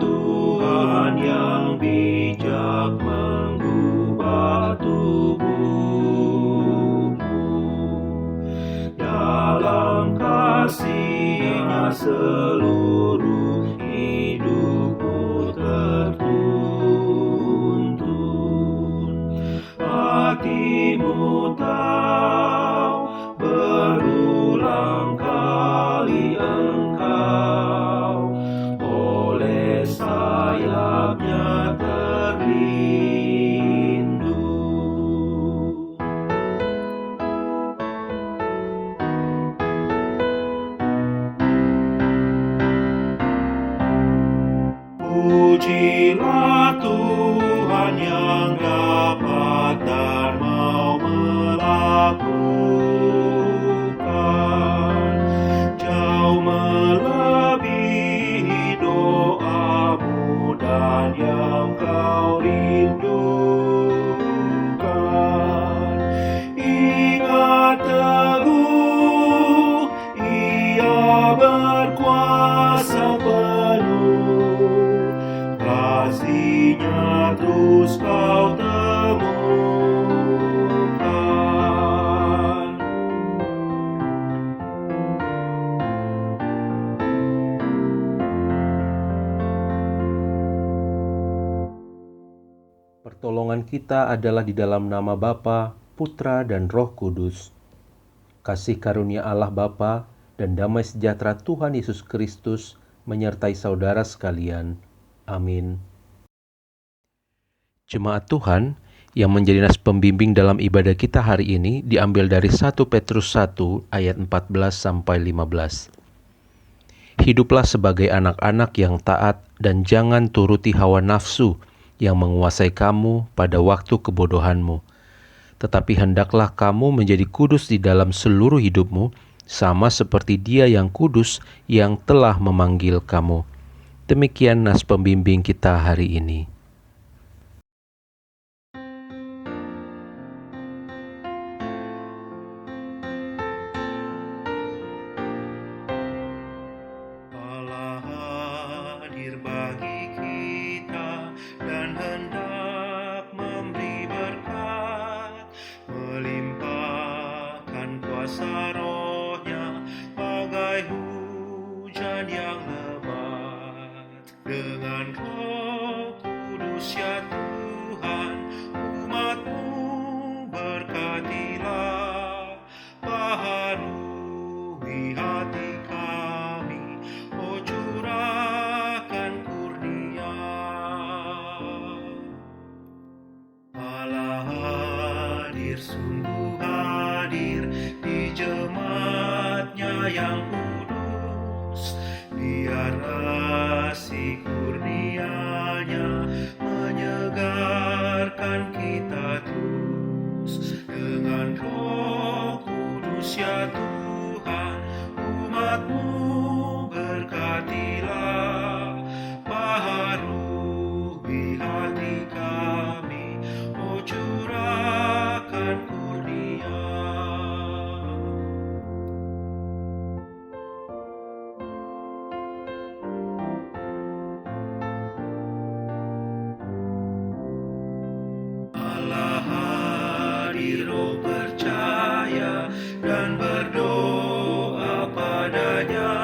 Tuhan yang bijak mengubah tubuhmu. Dalam kasih-Nya seluruh hidupmu tertuntun. Hatimu tahu berulang kali engkau oleh sayap-Nya terlindung. Pujilah Tuhan yang dapat dan mau melakukan jauh melebihi doamu dan yang kau rindukan. Ingat teguh, Ia berkuasa penuh, kasih-Nya terus kau temukan. Pertolongan kita adalah di dalam nama Bapa, Putra, dan Roh Kudus. Kasih karunia Allah Bapa dan damai sejahtera Tuhan Yesus Kristus menyertai saudara sekalian. Amin. Jemaat Tuhan, yang menjadi nas pembimbing dalam ibadah kita hari ini diambil dari 1 Petrus 1 ayat 14-15. Hiduplah sebagai anak-anak yang taat dan jangan turuti hawa nafsu yang menguasai kamu pada waktu kebodohanmu. Tetapi hendaklah kamu menjadi kudus di dalam seluruh hidupmu, sama seperti Dia yang kudus yang telah memanggil kamu. Demikian nas pembimbing kita hari ini. Allah hadir bagi kita dan hendak memberi berkat, melimpahkan kuasa Roh-Nya bagai hujan yang lebat. Dengan Roh Kudus ya Tuhan, umat-Mu berkatilah, baharui hati kami, oh curahkan kurnia. Allah hadir, sungguh hadir di jemaat-Nya yang kudus. Biar kasih kurnia-Nya menyegarkan kita terus. Dengan Roh Kudus ya Tuhan, umat-Mu berkatilah, baharui hati kami, oh curahkan kurnia. Allah hadir, oh percaya dan berdoa padanya,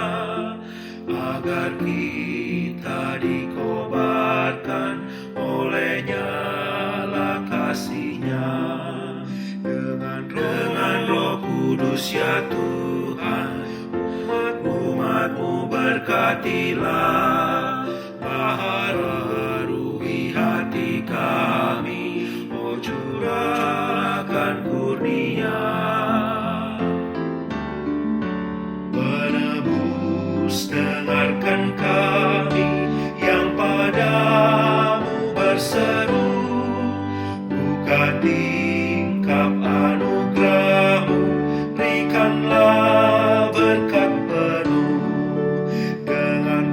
agar kita dikobarkan oleh nyala kasih-Nya. Dengan Roh Kudus ya Tuhan, umat-Mu berkatilah, baharui hati kami, oh curahkan kurnia. Penebus, dengarkan kami yang padamu berseru, buka tingkap anugerah-Mu, berikanlah berkat penuh. Dengan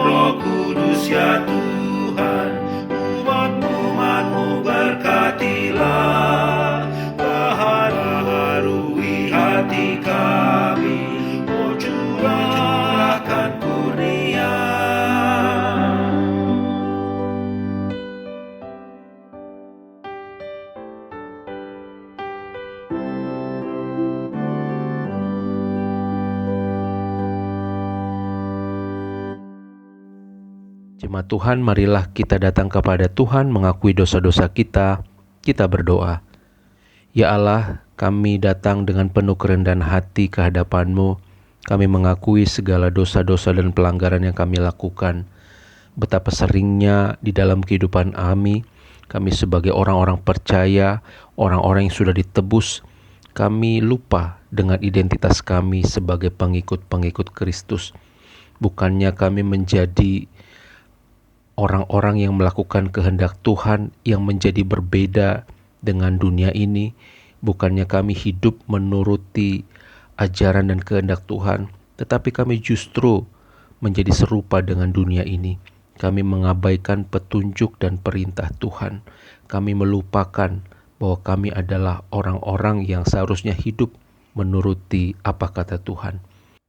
Roh Kudus ya Tuhan, umat-Mu berkatilah, baharui hati kami, oh curahkan kurnia. Jemaat Tuhan, marilah kita datang kepada Tuhan mengakui dosa-dosa kita. Kita berdoa. Ya Allah, kami datang dengan penuh kerendahan hati ke hadapan-Mu. Kami mengakui segala dosa-dosa dan pelanggaran yang kami lakukan. Betapa seringnya di dalam kehidupan kami sebagai orang-orang percaya, orang-orang yang sudah ditebus, kami lupa dengan identitas kami sebagai pengikut-pengikut Kristus. Bukannya kami menjadi orang-orang yang melakukan kehendak Tuhan yang menjadi berbeda dengan dunia ini. Bukannya kami hidup menuruti ajaran dan kehendak Tuhan, tetapi kami justru menjadi serupa dengan dunia ini. Kami mengabaikan petunjuk dan perintah Tuhan. Kami melupakan bahwa kami adalah orang-orang yang seharusnya hidup menuruti apa kata Tuhan.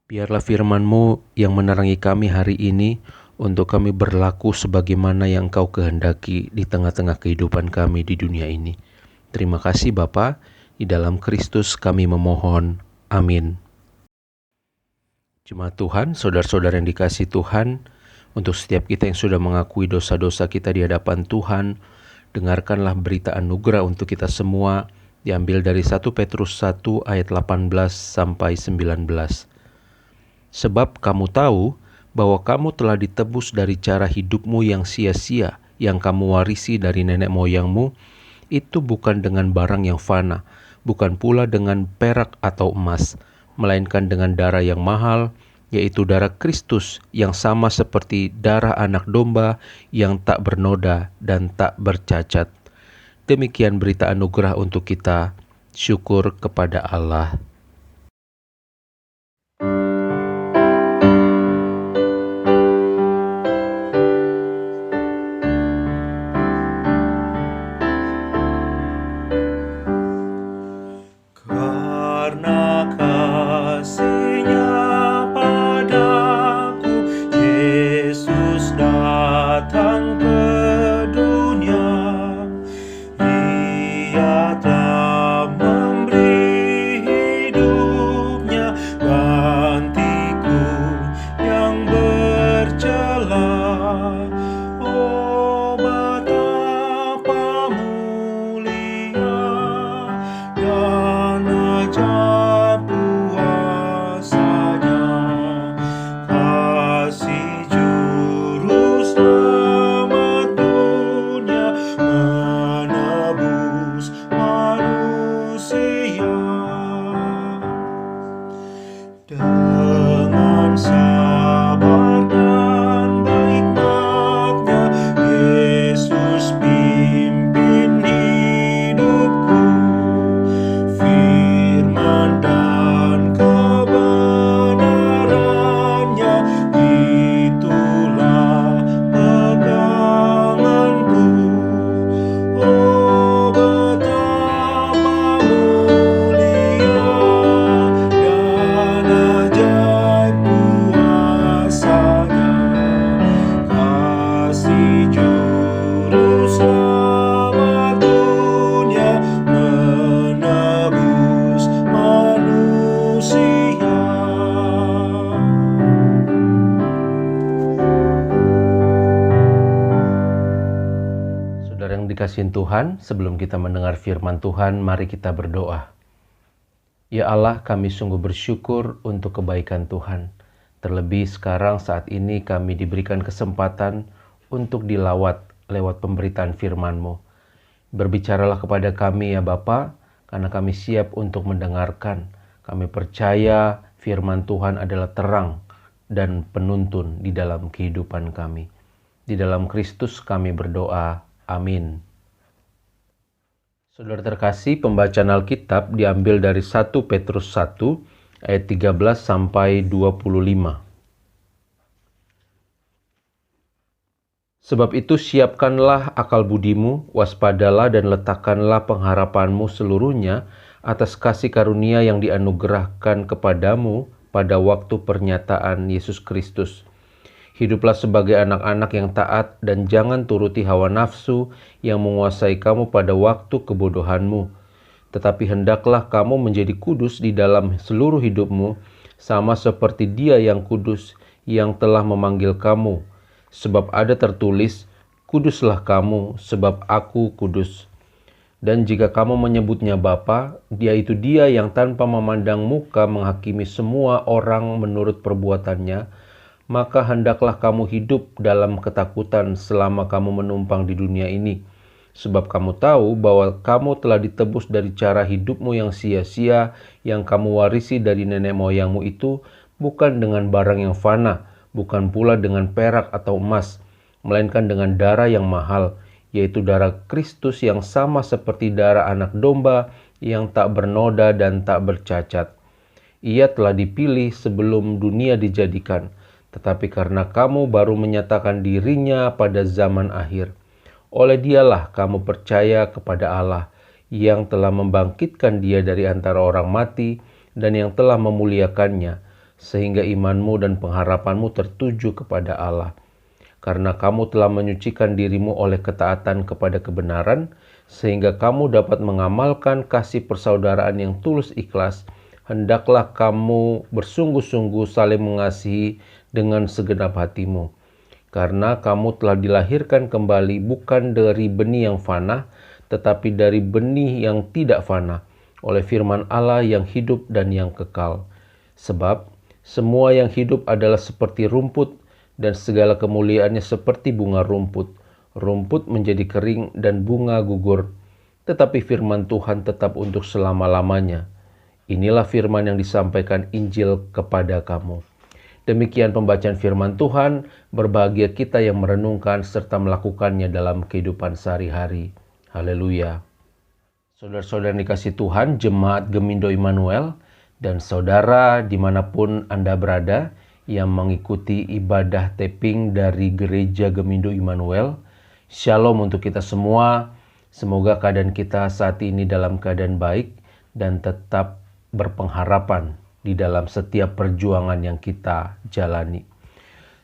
Biarlah firman-Mu yang menerangi kami hari ini untuk kami berlaku sebagaimana yang Engkau kehendaki di tengah-tengah kehidupan kami di dunia ini. Terima kasih Bapa, di dalam Kristus kami memohon. Amin. Jemaat Tuhan, saudara-saudara yang dikasihi Tuhan, untuk setiap kita yang sudah mengakui dosa-dosa kita di hadapan Tuhan, dengarkanlah berita anugerah untuk kita semua, diambil dari 1 Petrus 1 ayat 18 sampai 19. Sebab kamu tahu bahwa kamu telah ditebus dari cara hidupmu yang sia-sia, yang kamu warisi dari nenek moyangmu, itu bukan dengan barang yang fana, bukan pula dengan perak atau emas, melainkan dengan darah yang mahal, yaitu darah Kristus yang sama seperti darah anak domba yang tak bernoda dan tak bercacat. Demikian berita anugerah untuk kita. Syukur kepada Allah. Karena kasih-Nya padaku, Yesus datang ke dunia. Ia telah memberi hidupnya gantiku yang bercela. Oh, betapa mulia dan ajaib kuasa-Nya, kasih juru selamat dunia menebus manusia. Dengan sabar dan hikmat-Nya, Yesus pimpin hidupku. Firman dan kebenaran-Nya, itulah peganganku. Oh, betapa mulia dan ajaib kuasa-Nya, kasih juru selamat dunia menebus manusia. Saudara yang dikasihi Tuhan, sebelum kita mendengar firman Tuhan, mari kita berdoa. Ya Allah, kami sungguh bersyukur untuk kebaikan Tuhan. Terlebih sekarang saat ini kami diberikan kesempatan untuk dilawat lewat pemberitaan firman-Mu. Berbicaralah kepada kami ya Bapa, karena kami siap untuk mendengarkan. Kami percaya firman Tuhan adalah terang dan penuntun di dalam kehidupan kami. Di dalam Kristus kami berdoa. Amin. Saudara terkasih, pembacaan Alkitab diambil dari 1 Petrus 1 ayat 13 sampai 25. Sebab itu siapkanlah akal budimu, waspadalah dan letakkanlah pengharapanmu seluruhnya atas kasih karunia yang dianugerahkan kepadamu pada waktu pernyataan Yesus Kristus. Hiduplah sebagai anak-anak yang taat dan jangan turuti hawa nafsu yang menguasai kamu pada waktu kebodohanmu. Tetapi hendaklah kamu menjadi kudus di dalam seluruh hidupmu, sama seperti Dia yang kudus yang telah memanggil kamu. Sebab ada tertulis, kuduslah kamu, sebab aku kudus. Dan jika kamu menyebutnya Bapa, yaitu Dia yang tanpa memandang muka menghakimi semua orang menurut perbuatannya, maka hendaklah kamu hidup dalam ketakutan selama kamu menumpang di dunia ini. Sebab kamu tahu bahwa kamu telah ditebus dari cara hidupmu yang sia-sia yang kamu warisi dari nenek moyangmu itu, bukan dengan barang yang fana, bukan pula dengan perak atau emas, melainkan dengan darah yang mahal, yaitu darah Kristus yang sama seperti darah anak domba yang tak bernoda dan tak bercacat. Ia telah dipilih sebelum dunia dijadikan, tetapi karena kamu baru menyatakan dirinya pada zaman akhir. Oleh Dialah kamu percaya kepada Allah, yang telah membangkitkan Dia dari antara orang mati dan yang telah memuliakannya, sehingga imanmu dan pengharapanmu tertuju kepada Allah. Karena kamu telah menyucikan dirimu oleh ketaatan kepada kebenaran, sehingga kamu dapat mengamalkan kasih persaudaraan yang tulus ikhlas, hendaklah kamu bersungguh-sungguh saling mengasihi dengan segenap hatimu. Karena kamu telah dilahirkan kembali bukan dari benih yang fana, tetapi dari benih yang tidak fana, oleh firman Allah yang hidup dan yang kekal. Sebab semua yang hidup adalah seperti rumput, dan segala kemuliaannya seperti bunga rumput. Rumput menjadi kering dan bunga gugur, tetapi firman Tuhan tetap untuk selama-lamanya. Inilah firman yang disampaikan Injil kepada kamu. Demikian pembacaan firman Tuhan, berbahagia kita yang merenungkan serta melakukannya dalam kehidupan sehari-hari. Haleluya. Saudara-saudara dikasih Tuhan, Jemaat Gemindo Immanuel, dan saudara dimanapun Anda berada yang mengikuti ibadah tapping dari Gereja Gemindo Immanuel, Shalom untuk kita semua. Semoga keadaan kita saat ini dalam keadaan baik dan tetap berpengharapan di dalam setiap perjuangan yang kita jalani.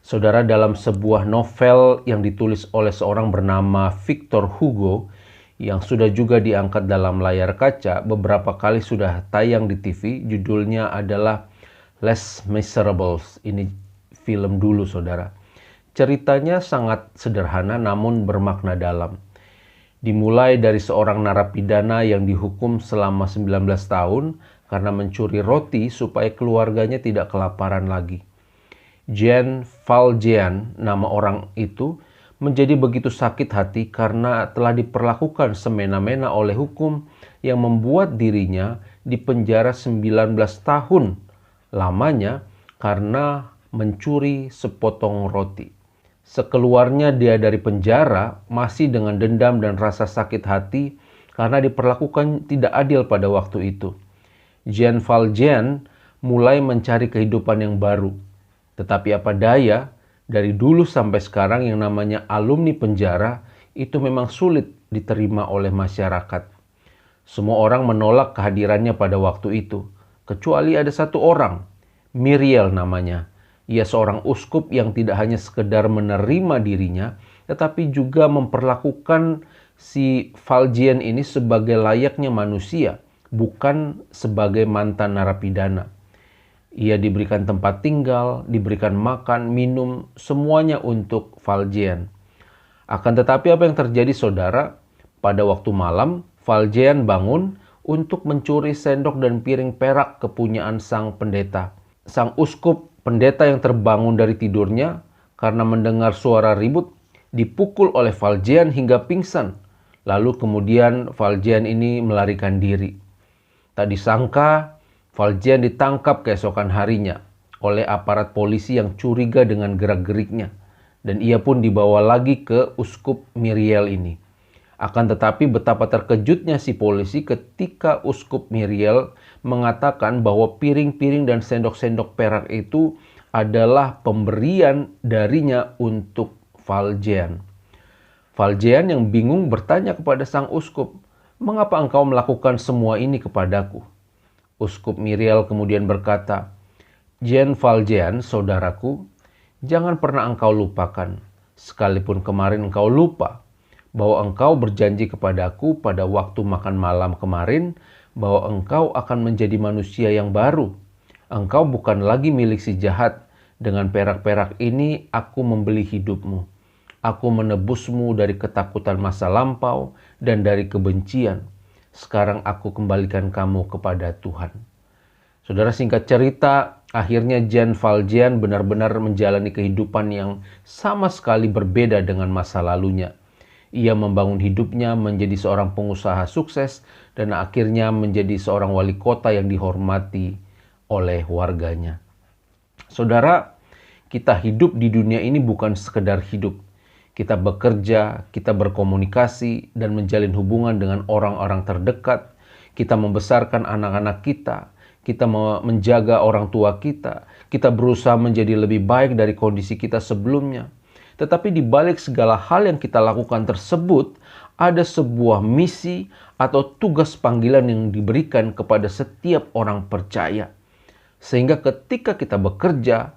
Saudara, dalam sebuah novel yang ditulis oleh seorang bernama Victor Hugo, yang sudah juga diangkat dalam layar kaca, beberapa kali sudah tayang di TV, judulnya adalah Les Miserables. Ini film dulu, saudara. Ceritanya sangat sederhana namun bermakna dalam. Dimulai dari seorang narapidana yang dihukum selama 19 tahun karena mencuri roti supaya keluarganya tidak kelaparan lagi. Jean Valjean, nama orang itu, menjadi begitu sakit hati karena telah diperlakukan semena-mena oleh hukum yang membuat dirinya dipenjara 19 tahun lamanya karena mencuri sepotong roti. Sekeluarnya dia dari penjara masih dengan dendam dan rasa sakit hati karena diperlakukan tidak adil pada waktu itu. Jean Valjean mulai mencari kehidupan yang baru. Tetapi apa daya, dari dulu sampai sekarang yang namanya alumni penjara itu memang sulit diterima oleh masyarakat. Semua orang menolak kehadirannya pada waktu itu, kecuali ada satu orang, Myriel namanya. Ia seorang uskup yang tidak hanya sekedar menerima dirinya, tetapi juga memperlakukan si Valjean ini sebagai layaknya manusia, bukan sebagai mantan narapidana. Ia diberikan tempat tinggal, diberikan makan, minum, semuanya untuk Valjean. Akan tetapi apa yang terjadi, saudara? Pada waktu malam, Valjean bangun untuk mencuri sendok dan piring perak kepunyaan sang pendeta. Sang uskup pendeta yang terbangun dari tidurnya karena mendengar suara ribut dipukul oleh Valjean hingga pingsan. Lalu kemudian Valjean ini melarikan diri. Tak disangka, Valjean ditangkap keesokan harinya oleh aparat polisi yang curiga dengan gerak-geriknya. Dan ia pun dibawa lagi ke uskup Myriel ini. Akan tetapi betapa terkejutnya si polisi ketika uskup Myriel mengatakan bahwa piring-piring dan sendok-sendok perak itu adalah pemberian darinya untuk Valjean. Valjean yang bingung bertanya kepada sang uskup, "Mengapa engkau melakukan semua ini kepadaku?" Uskup Myriel kemudian berkata, "Jean Valjean, saudaraku, jangan pernah engkau lupakan, sekalipun kemarin engkau lupa, bahwa engkau berjanji kepadaku pada waktu makan malam kemarin, bahwa engkau akan menjadi manusia yang baru. Engkau bukan lagi milik si jahat, Dengan perak-perak ini aku membeli hidupmu. Aku menebusmu dari ketakutan masa lampau dan dari kebencian. Sekarang aku kembalikan kamu kepada Tuhan. Saudara, singkat cerita, akhirnya Jean Valjean benar-benar menjalani kehidupan yang sama sekali berbeda dengan masa lalunya. Ia membangun hidupnya menjadi seorang pengusaha sukses dan akhirnya menjadi seorang wali kota yang dihormati oleh warganya. Saudara, kita hidup di dunia ini bukan sekedar hidup. Kita bekerja, kita berkomunikasi, dan menjalin hubungan dengan orang-orang terdekat. Kita membesarkan anak-anak kita menjaga orang tua kita berusaha menjadi lebih baik dari kondisi kita sebelumnya. Tetapi di balik segala hal yang kita lakukan tersebut, ada sebuah misi atau tugas panggilan yang diberikan kepada setiap orang percaya. Sehingga ketika kita bekerja,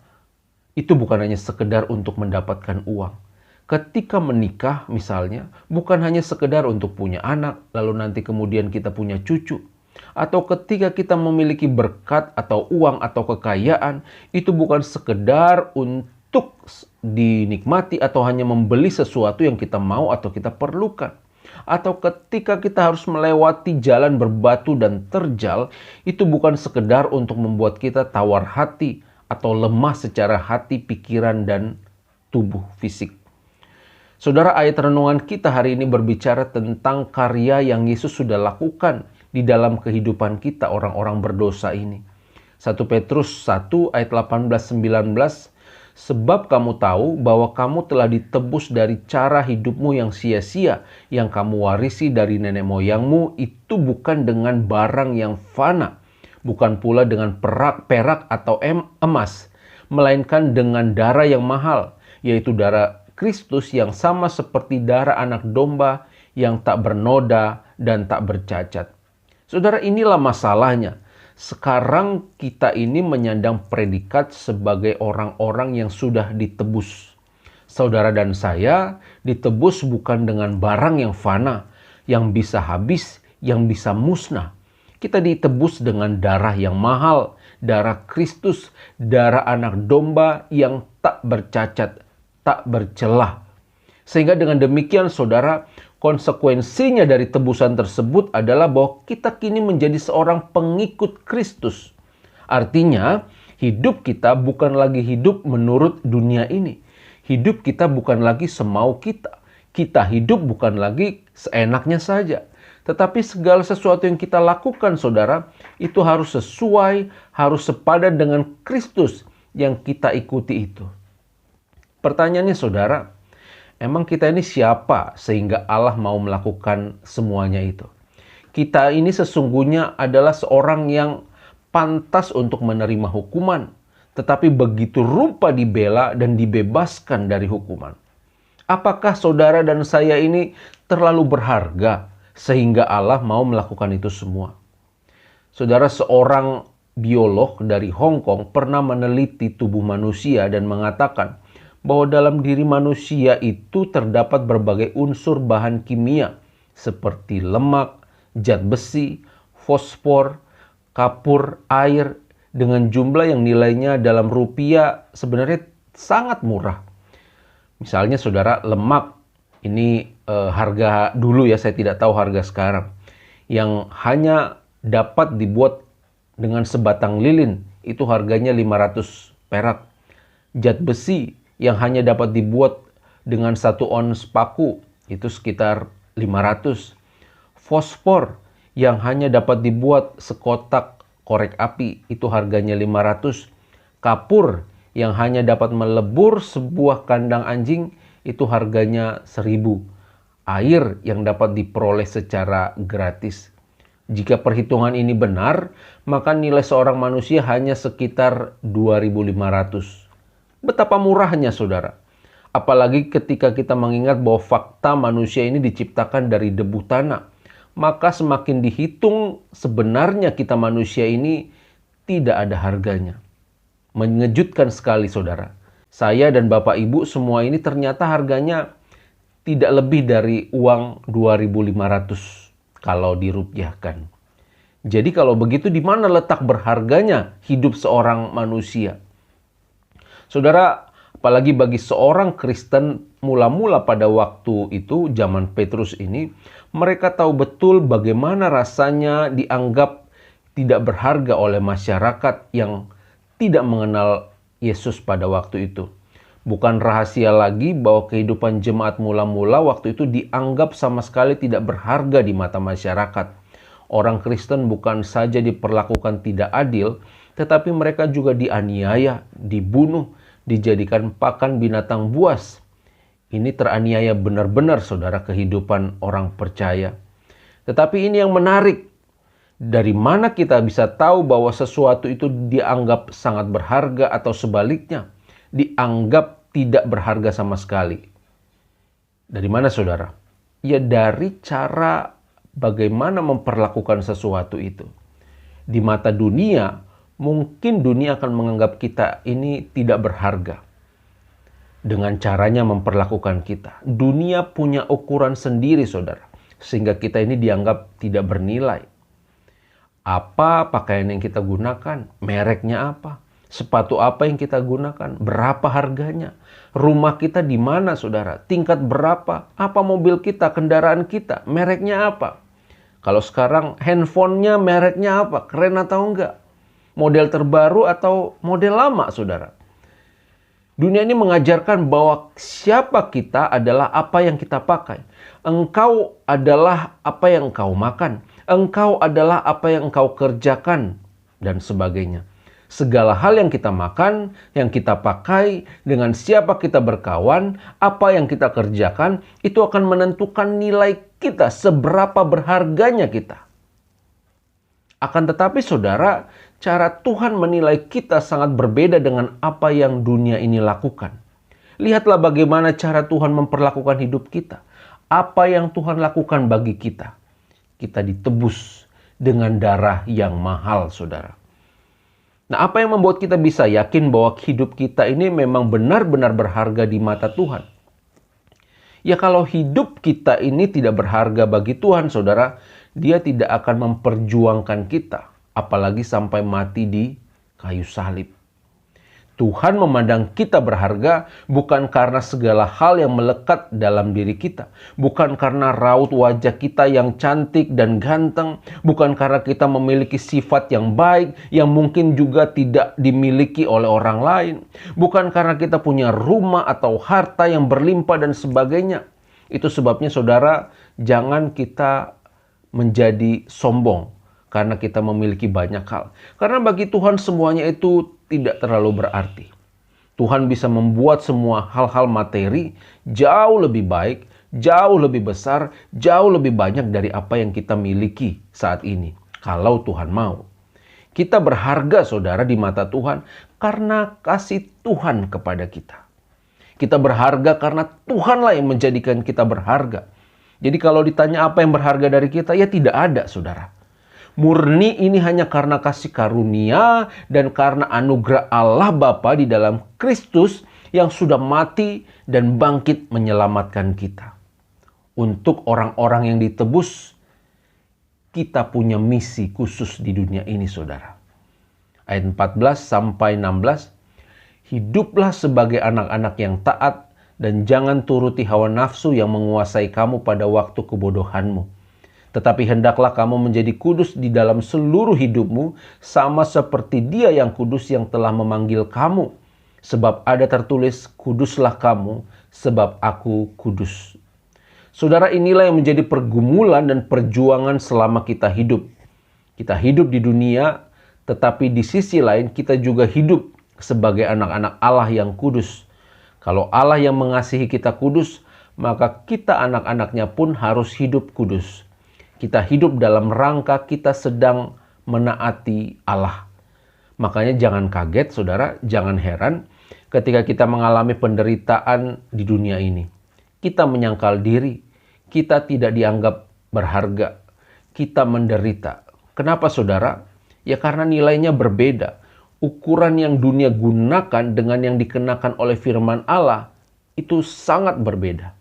itu bukan hanya sekedar untuk mendapatkan uang. Ketika menikah misalnya, bukan hanya sekedar untuk punya anak, lalu nanti kemudian kita punya cucu. Atau ketika kita memiliki berkat atau uang atau kekayaan, itu bukan sekedar untuk dinikmati atau hanya membeli sesuatu yang kita mau atau kita perlukan. Atau ketika kita harus melewati jalan berbatu dan terjal, itu bukan sekedar untuk membuat kita tawar hati atau lemah secara hati, pikiran, dan tubuh fisik. Saudara, ayat renungan kita hari ini berbicara tentang karya yang Yesus sudah lakukan di dalam kehidupan kita orang-orang berdosa ini. 1 Petrus 1 ayat 18-19, sebab kamu tahu bahwa kamu telah ditebus dari cara hidupmu yang sia-sia, yang kamu warisi dari nenek moyangmu, itu bukan dengan barang yang fana, bukan pula dengan perak atau emas, melainkan dengan darah yang mahal, yaitu darah Kristus yang sama seperti darah anak domba yang tak bernoda dan tak bercacat. Saudara, inilah masalahnya. Sekarang kita ini menyandang predikat sebagai orang-orang yang sudah ditebus. Saudara dan saya ditebus bukan dengan barang yang fana, yang bisa habis, yang bisa musnah. Kita ditebus dengan darah yang mahal, darah Kristus, darah anak domba yang tak bercacat, tak bercelah. Sehingga dengan demikian saudara, konsekuensinya dari tebusan tersebut adalah bahwa kita kini menjadi seorang pengikut Kristus. Artinya, hidup kita bukan lagi hidup menurut dunia ini. Hidup kita bukan lagi semau kita. Kita hidup bukan lagi seenaknya saja. Tetapi segala sesuatu yang kita lakukan, saudara, itu harus sesuai, harus sepadan dengan Kristus yang kita ikuti itu. Pertanyaannya, saudara, emang kita ini siapa sehingga Allah mau melakukan semuanya itu? Kita ini sesungguhnya adalah seorang yang pantas untuk menerima hukuman, tetapi begitu rupa dibela dan dibebaskan dari hukuman. Apakah saudara dan saya ini terlalu berharga sehingga Allah mau melakukan itu semua? Saudara, seorang biolog dari Hong Kong pernah meneliti tubuh manusia dan mengatakan bahwa dalam diri manusia itu terdapat berbagai unsur bahan kimia seperti lemak, zat besi, fosfor, kapur, air dengan jumlah yang nilainya dalam rupiah sebenarnya sangat murah. Misalnya saudara, lemak ini harga dulu ya, saya tidak tahu harga sekarang, yang hanya dapat dibuat dengan sebatang lilin itu harganya 500 perak. Zat besi yang hanya dapat dibuat dengan 1 ons paku itu sekitar 500. Fosfor yang hanya dapat dibuat sekotak korek api itu harganya 500. Kapur yang hanya dapat melebur sebuah kandang anjing itu harganya 1000. Air yang dapat diperoleh secara gratis. Jika perhitungan ini benar, maka nilai seorang manusia hanya sekitar 2.500. Betapa murahnya, saudara. Apalagi ketika kita mengingat bahwa fakta manusia ini diciptakan dari debu tanah. Maka semakin dihitung sebenarnya kita manusia ini tidak ada harganya. Mengejutkan sekali, saudara. Saya dan Bapak Ibu semua ini ternyata harganya tidak lebih dari uang 2.500 kalau dirupiahkan. Jadi kalau begitu di mana letak berharganya hidup seorang manusia? Saudara, apalagi bagi seorang Kristen mula-mula pada waktu itu, zaman Petrus ini, mereka tahu betul bagaimana rasanya dianggap tidak berharga oleh masyarakat yang tidak mengenal Yesus pada waktu itu. Bukan rahasia lagi bahwa kehidupan jemaat mula-mula waktu itu dianggap sama sekali tidak berharga di mata masyarakat. Orang Kristen bukan saja diperlakukan tidak adil, tetapi mereka juga dianiaya, dibunuh, dijadikan pakan binatang buas. Ini teraniaya benar-benar, saudara, kehidupan orang percaya. Tetapi ini yang menarik. Dari mana kita bisa tahu bahwa sesuatu itu dianggap sangat berharga atau sebaliknya dianggap tidak berharga sama sekali? Dari mana, saudara? Ya, dari cara bagaimana memperlakukan sesuatu itu. Di mata dunia, mungkin dunia akan menganggap kita ini tidak berharga dengan caranya memperlakukan kita. Dunia punya ukuran sendiri, saudara, sehingga kita ini dianggap tidak bernilai. Apa pakaian yang kita gunakan? Mereknya apa? Sepatu apa yang kita gunakan? Berapa harganya? Rumah kita di mana, saudara? Tingkat berapa? Apa mobil kita? Kendaraan kita? Mereknya apa? Kalau sekarang handphonenya mereknya apa? Keren atau enggak? Model terbaru atau model lama, saudara? Dunia ini mengajarkan bahwa siapa kita adalah apa yang kita pakai. Engkau adalah apa yang engkau makan. Engkau adalah apa yang engkau kerjakan, dan sebagainya. Segala hal yang kita makan, yang kita pakai, dengan siapa kita berkawan, apa yang kita kerjakan, itu akan menentukan nilai kita, seberapa berharganya kita. Akan tetapi, saudara, cara Tuhan menilai kita sangat berbeda dengan apa yang dunia ini lakukan. Lihatlah bagaimana cara Tuhan memperlakukan hidup kita. Apa yang Tuhan lakukan bagi kita. Kita ditebus dengan darah yang mahal, saudara. Nah, apa yang membuat kita bisa yakin bahwa hidup kita ini memang benar-benar berharga di mata Tuhan? Ya, kalau hidup kita ini tidak berharga bagi Tuhan, saudara, Dia tidak akan memperjuangkan kita, apalagi sampai mati di kayu salib. Tuhan memandang kita berharga bukan karena segala hal yang melekat dalam diri kita. Bukan karena raut wajah kita yang cantik dan ganteng. Bukan karena kita memiliki sifat yang baik yang mungkin juga tidak dimiliki oleh orang lain. Bukan karena kita punya rumah atau harta yang berlimpah dan sebagainya. Itu sebabnya, saudara, jangan kita menjadi sombong karena kita memiliki banyak hal. Karena bagi Tuhan semuanya itu tidak terlalu berarti. Tuhan bisa membuat semua hal-hal materi jauh lebih baik, jauh lebih besar, jauh lebih banyak dari apa yang kita miliki saat ini. Kalau Tuhan mau. Kita berharga, saudara, di mata Tuhan karena kasih Tuhan kepada kita. Kita berharga karena Tuhanlah yang menjadikan kita berharga. Jadi kalau ditanya apa yang berharga dari kita, ya tidak ada, saudara. Murni ini hanya karena kasih karunia dan karena anugerah Allah Bapa di dalam Kristus yang sudah mati dan bangkit menyelamatkan kita. Untuk orang-orang yang ditebus, kita punya misi khusus di dunia ini, saudara. Ayat 14 sampai 16, hiduplah sebagai anak-anak yang taat dan jangan turuti hawa nafsu yang menguasai kamu pada waktu kebodohanmu. Tetapi hendaklah kamu menjadi kudus di dalam seluruh hidupmu, sama seperti Dia yang kudus yang telah memanggil kamu. Sebab ada tertulis, kuduslah kamu, sebab aku kudus. Saudara, inilah yang menjadi pergumulan dan perjuangan selama kita hidup. Kita hidup di dunia, tetapi di sisi lain kita juga hidup sebagai anak-anak Allah yang kudus. Kalau Allah yang mengasihi kita kudus, maka kita anak-anaknya pun harus hidup kudus. Kita hidup dalam rangka kita sedang menaati Allah. Makanya jangan kaget, saudara, jangan heran ketika kita mengalami penderitaan di dunia ini. Kita menyangkal diri, kita tidak dianggap berharga, kita menderita. Kenapa, saudara? Ya karena nilainya berbeda. Ukuran yang dunia gunakan dengan yang dikenakan oleh firman Allah itu sangat berbeda.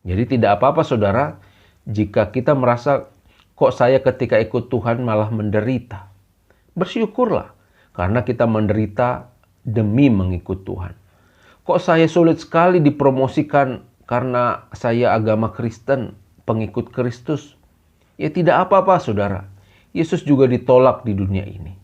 Jadi tidak apa-apa, saudara, jika kita merasa, kok saya ketika ikut Tuhan malah menderita. Bersyukurlah, karena kita menderita demi mengikut Tuhan. Kok saya sulit sekali dipromosikan karena saya agama Kristen, pengikut Kristus? Ya tidak apa-apa saudara, Yesus juga ditolak di dunia ini.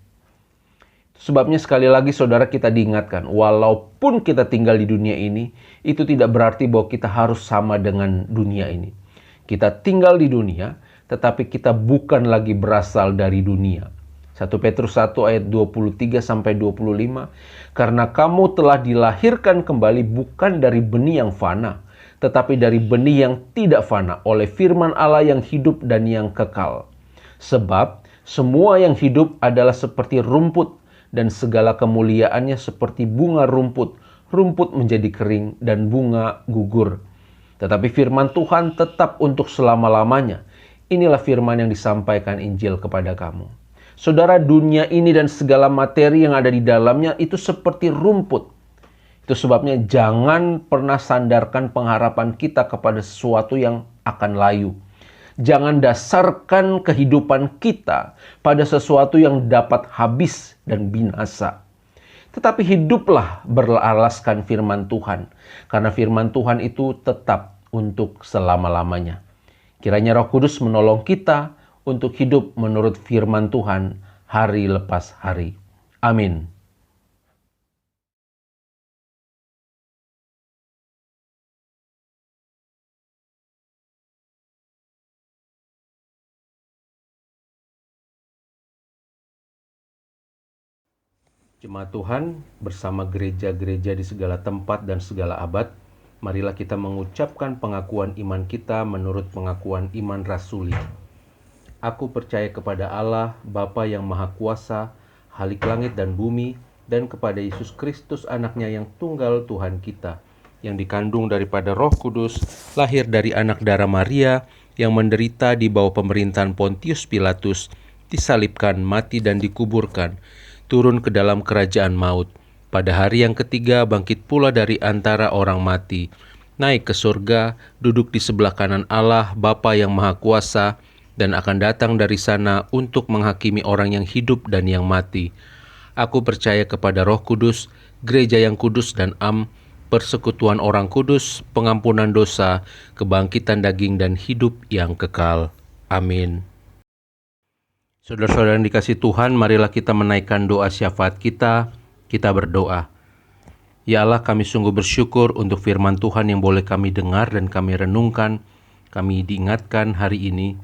Sebabnya sekali lagi saudara kita diingatkan, walaupun kita tinggal di dunia ini, itu tidak berarti bahwa kita harus sama dengan dunia ini. Kita tinggal di dunia, tetapi kita bukan lagi berasal dari dunia. 1 Petrus 1 ayat 23-25, karena kamu telah dilahirkan kembali bukan dari benih yang fana, tetapi dari benih yang tidak fana oleh firman Allah yang hidup dan yang kekal. Sebab semua yang hidup adalah seperti rumput, dan segala kemuliaannya seperti bunga rumput. Rumput menjadi kering dan bunga gugur. Tetapi firman Tuhan tetap untuk selama-lamanya. Inilah firman yang disampaikan Injil kepada kamu. Saudara, dunia ini dan segala materi yang ada di dalamnya itu seperti rumput. Itu sebabnya jangan pernah sandarkan pengharapan kita kepada sesuatu yang akan layu. Jangan dasarkan kehidupan kita pada sesuatu yang dapat habis dan binasa. Tetapi hiduplah beralaskan firman Tuhan. Karena firman Tuhan itu tetap untuk selama-lamanya. Kiranya Roh Kudus menolong kita untuk hidup menurut firman Tuhan hari lepas hari. Amin. Jemaat Tuhan, bersama gereja-gereja di segala tempat dan segala abad, marilah kita mengucapkan pengakuan iman kita menurut pengakuan iman rasuli. Aku percaya kepada Allah, Bapa yang Maha Kuasa, Khalik langit dan bumi, dan kepada Yesus Kristus anaknya yang tunggal Tuhan kita, yang dikandung daripada Roh Kudus, lahir dari anak darah Maria, yang menderita di bawah pemerintahan Pontius Pilatus, disalibkan, mati dan dikuburkan, turun ke dalam kerajaan maut. Pada hari yang ketiga bangkit pula dari antara orang mati, naik ke surga, duduk di sebelah kanan Allah, Bapa yang Maha Kuasa, dan akan datang dari sana untuk menghakimi orang yang hidup dan yang mati. Aku percaya kepada Roh Kudus, gereja yang kudus dan persekutuan orang kudus, pengampunan dosa, kebangkitan daging dan hidup yang kekal. Amin. Saudara-saudara yang dikasihi Tuhan, marilah kita menaikkan doa syafaat kita. Kita berdoa. Ya Allah, kami sungguh bersyukur untuk firman Tuhan yang boleh kami dengar dan kami renungkan. Kami diingatkan hari ini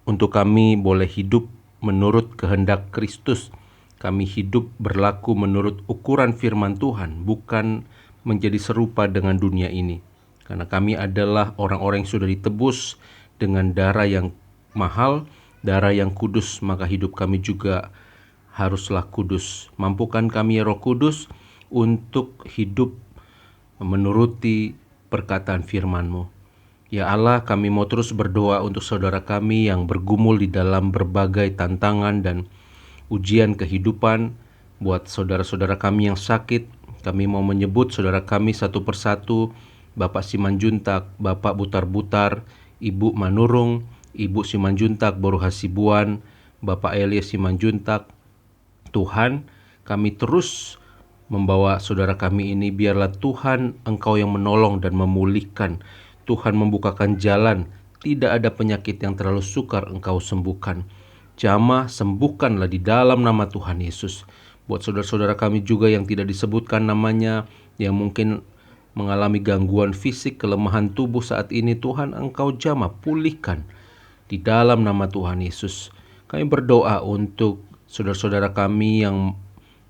untuk kami boleh hidup menurut kehendak Kristus. Kami hidup berlaku menurut ukuran firman Tuhan, bukan menjadi serupa dengan dunia ini. Karena kami adalah orang-orang yang sudah ditebus dengan darah yang mahal, darah yang kudus, maka hidup kami juga haruslah kudus. Mampukan kami ya Roh Kudus untuk hidup menuruti perkataan firman-Mu. Ya Allah, kami mau terus berdoa untuk saudara kami yang bergumul di dalam berbagai tantangan dan ujian kehidupan. Buat saudara-saudara kami yang sakit, kami mau menyebut saudara kami satu persatu. Bapak Simanjuntak, Bapak Butar-Butar, Ibu Manurung, Ibu Simanjuntak Boru Hasibuan, Bapak Elias Simanjuntak. Tuhan, kami terus membawa saudara kami ini, biarlah Tuhan Engkau yang menolong dan memulihkan. Tuhan membukakan jalan, tidak ada penyakit yang terlalu sukar Engkau sembuhkan. Jamah, sembuhkanlah di dalam nama Tuhan Yesus. Buat saudara-saudara kami juga yang tidak disebutkan namanya, yang mungkin mengalami gangguan fisik, kelemahan tubuh saat ini, Tuhan Engkau jamah, pulihkan di dalam nama Tuhan Yesus. Kami berdoa untuk saudara-saudara kami yang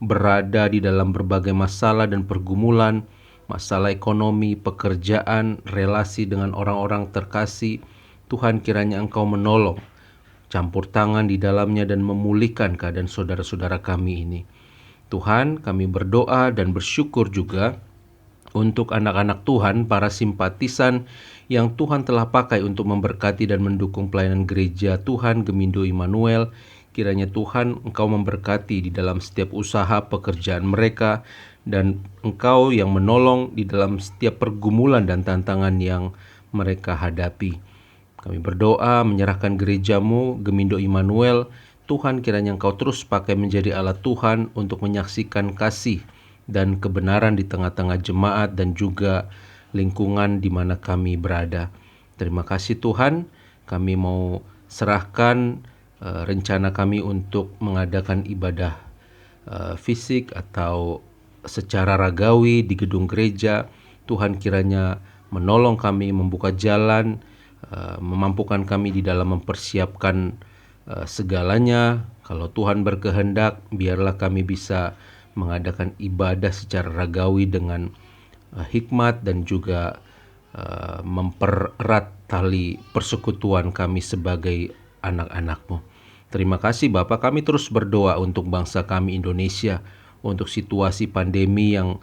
berada di dalam berbagai masalah dan pergumulan, masalah ekonomi, pekerjaan, relasi dengan orang-orang terkasih. Tuhan, kiranya Engkau menolong, campur tangan di dalamnya dan memulihkan keadaan saudara-saudara kami ini. Tuhan, kami berdoa dan bersyukur juga untuk anak-anak Tuhan, para simpatisan yang Tuhan telah pakai untuk memberkati dan mendukung pelayanan gereja Tuhan Gemindo Immanuel. Kiranya Tuhan Engkau memberkati di dalam setiap usaha pekerjaan mereka, dan Engkau yang menolong di dalam setiap pergumulan dan tantangan yang mereka hadapi. Kami berdoa menyerahkan gereja-Mu Gemindo Immanuel. Tuhan, kiranya Engkau terus pakai menjadi alat Tuhan untuk menyaksikan kasih dan kebenaran di tengah-tengah jemaat dan juga lingkungan di mana kami berada. Terima kasih Tuhan, kami mau serahkan rencana kami untuk mengadakan ibadah fisik atau secara ragawi di gedung gereja. Tuhan kiranya menolong kami, membuka jalan, memampukan kami di dalam mempersiapkan segalanya. Kalau Tuhan berkehendak, biarlah kami bisa mengadakan ibadah secara ragawi dengan hikmat dan juga mempererat tali persekutuan kami sebagai anak-anak-Mu. Terima kasih Bapa, kami terus berdoa untuk bangsa kami Indonesia, untuk situasi pandemi yang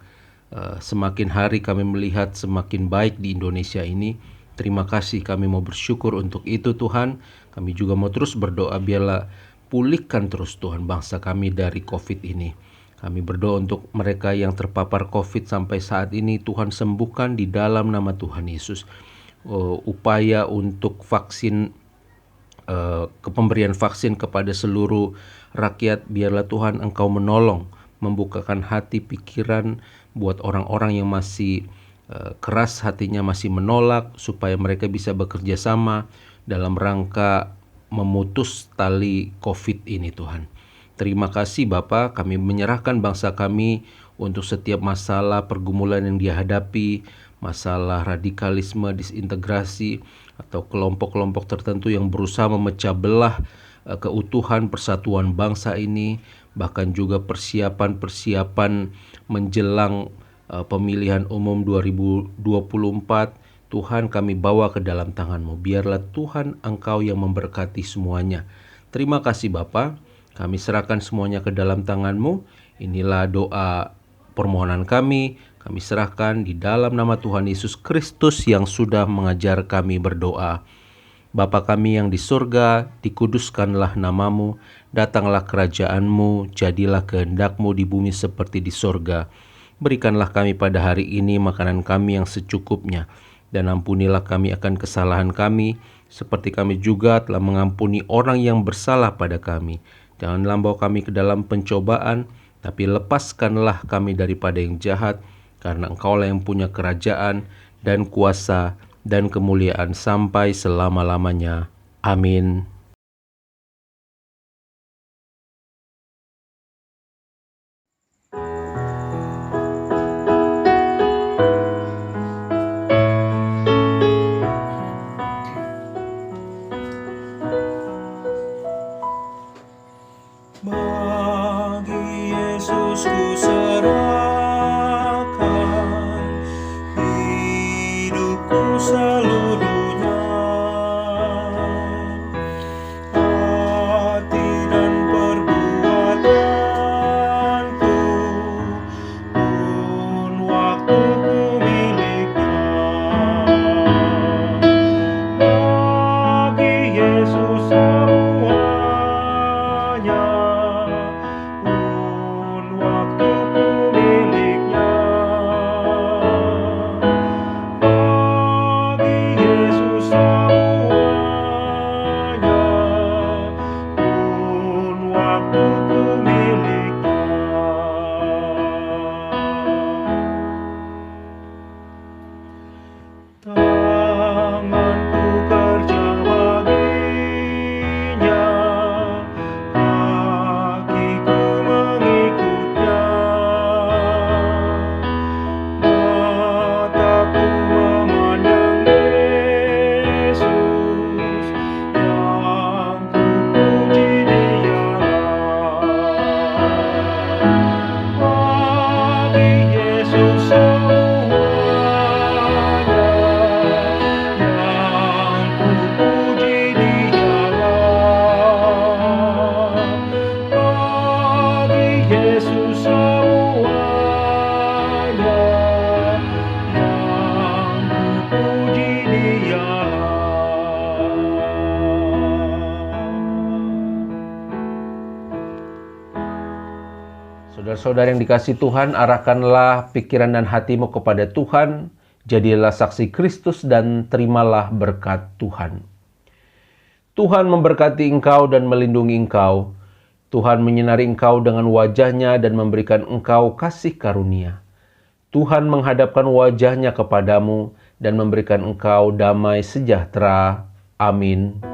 semakin hari kami melihat semakin baik di Indonesia ini. Terima kasih, kami mau bersyukur untuk itu Tuhan. Kami juga mau terus berdoa biarlah pulihkan terus Tuhan bangsa kami dari COVID ini. Kami berdoa untuk mereka yang terpapar COVID sampai saat ini, Tuhan sembuhkan di dalam nama Tuhan Yesus. Upaya untuk vaksin, pemberian vaksin kepada seluruh rakyat, biarlah Tuhan Engkau menolong, membukakan hati pikiran buat orang-orang yang masih keras hatinya, masih menolak, supaya mereka bisa bekerja sama dalam rangka memutus tali COVID ini Tuhan. Terima kasih Bapa, kami menyerahkan bangsa kami untuk setiap masalah pergumulan yang dihadapi, masalah radikalisme, disintegrasi, atau kelompok-kelompok tertentu yang berusaha memecah belah keutuhan persatuan bangsa ini, bahkan juga persiapan-persiapan menjelang pemilihan umum 2024. Tuhan kami bawa ke dalam tangan-Mu, biarlah Tuhan Engkau yang memberkati semuanya. Terima kasih Bapa, kami serahkan semuanya ke dalam tangan-Mu. Inilah doa permohonan kami serahkan di dalam nama Tuhan Yesus Kristus yang sudah mengajar kami berdoa. Bapa kami yang di surga, dikuduskanlah nama-Mu, datanglah kerajaan-Mu, jadilah kehendak-Mu di bumi seperti di surga. Berikanlah kami pada hari ini makanan kami yang secukupnya, dan ampunilah kami akan kesalahan kami, seperti kami juga telah mengampuni orang yang bersalah pada kami. Janganlah bawa kami ke dalam pencobaan, tapi lepaskanlah kami daripada yang jahat, karena Engkaulah yang punya kerajaan dan kuasa dan kemuliaan sampai selama-lamanya. Amin. Bagi Yesus ku serahkan hidupku seluruhnya, hati dan perbuatanku pun waktuku miliknya. Bagi Yesus semuanya, pun waktuku miliknya. Bagi Yesus semuanya, pun waktuku miliknya. Tanganku kerja baginya, kakiku mengikutnya. Mataku memandang Yesus, yang ku puji Dialah. Bagi Yesus semuanya, yang ku puji Dialah. Bagi Yesus semuanya, yang ku puji Dialah. Saudara-saudara yang dikasihi Tuhan, arahkanlah pikiran dan hatimu kepada Tuhan, jadilah saksi Kristus dan terimalah berkat Tuhan. Tuhan memberkati engkau dan melindungi engkau. Tuhan menyinari engkau dengan wajah-Nya dan memberikan engkau kasih karunia. Tuhan menghadapkan wajah-Nya kepadamu dan memberikan engkau damai sejahtera. Amin.